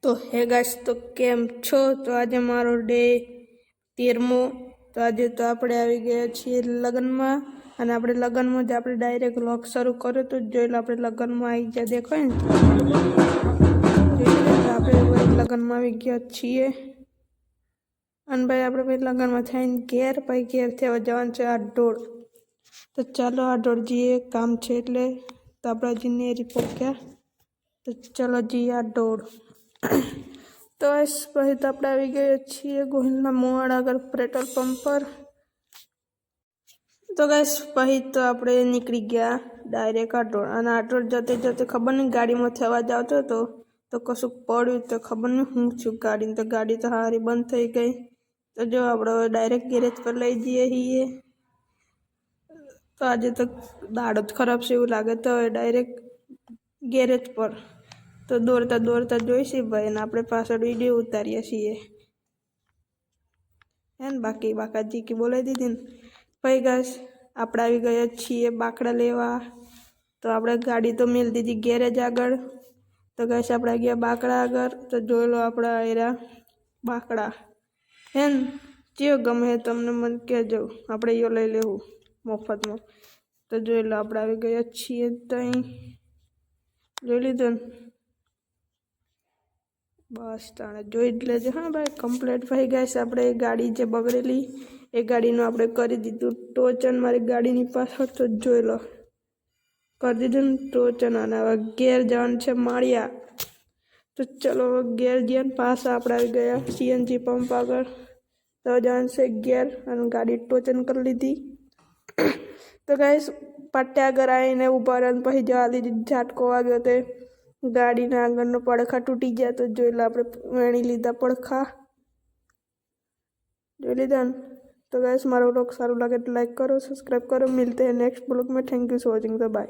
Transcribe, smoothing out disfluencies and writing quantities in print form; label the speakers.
Speaker 1: તો હે ગાઈસ, તો કેમ છો? તો આજે મારો ડે 13મો. તો આજે તો આપણે આવી ગયા છીએ લગ્નમાં, અને આપણે લગ્નમાં જ આપણે ડાયરેક્ટ વ્લોગ શરૂ કર્યો. તો જોઈ લો, આપણે લગ્નમાં આવી ગયા, દેખાય ને? જોઈ લો, તો આપણે લગ્નમાં આવી ગયા છીએ. અને ભાઈ આપણે ભાઈ લગ્નમાં થઈને ઘેર થવા જવાનું છે આ ઢોળ. તો ચાલો આ ઢોળ જઈએ, કામ છે એટલે. તો આપણે હજી નેરી પહોંચ્યા, તો ચાલો જઈએ આ ઢોળ. તો પછી તો આપણે આવી ગયા છીએ ગોહિલના મોડ આગળ પેટ્રોલ પંપ પર. તો ગાઈસ પછી તો આપણે નીકળી ગયા ડાયરેક્ટ આટોળ. અને આટોળ જતે ખબર નહીં ગાડીમાંથી અવાજ આવતો હતો, તો કશું પડ્યું તો ખબર નહીં હું છું ગાડી. તો ગાડી તો હારી બંધ થઈ ગઈ. તો જો આપણે ડાયરેક્ટ ગેરેજ પર લઈ જઈએ છીએ. તો આજે તો દાડો જ ખરાબ છે એવું લાગે, તો હવે ડાયરેક્ટ ગેરેજ પર. તો દોડતા જોઈશી ભાઈ, ને આપણે પાછળ વિડીયો ઉતારીએ છીએ હે ને. બાકાજી કે બોલાવી દીધી ને. ભાઈ ગાઈસ આપણે આવી ગયા છીએ બાકડા લેવા. તો આપણે ગાડી તો મેલ દીધી ગેરેજ આગળ. તો ગાઈસ આપણે ગયા બાકડા આગળ. તો જોઈ લો આપણા એરા બાકડા હે ને. ચિયો ગમે તમને મને કહેજો, આપણે યો લઈ લેવું મફતમાં. તો જોઈ લો આપણે આવી ગયા છીએ ત્યાં. જોઈ લીધું ને? બસ તાણે જોઈ જ લેજો હા ભાઈ, કમ્પ્લીટ. ભાઈ ગાઈસ આપણે ગાડી જે બગડેલી એ ગાડીનું આપણે કરી દીધું ટોચન મારી ગાડીની પાછળ. તો જોઈ લો કરી દીધું ને ટોચન. અને હવે ઘેર જવાનું છે માળિયા. તો ચલો ઘેર જઈએ ને પાછા આપણે આવી ગયા સીએનજી પંપ આગળ. તો જવાનું છે ઘેર, અને ગાડી ટોચન કરી લીધી. તો ગાઈસ પાટ્યા આગળ આવીને ઊભા રહ્યા, પછી જવા દીધી. ઝાટકો વાગ્યો તે ગાડીના આગળનો પડખા તૂટી ગયા. તો જોઈ લો આપણે વેણી લીધા પડખા. જોઈ લીધા ને? તો ગાઈસ મારો વ્લોગ સારું લાગે તો લાઈક કરો, સબસ્ક્રાઈબ કરો. મિલતે हैं नेक्स्ट ब्लॉग में. Thank you for watching. Bye.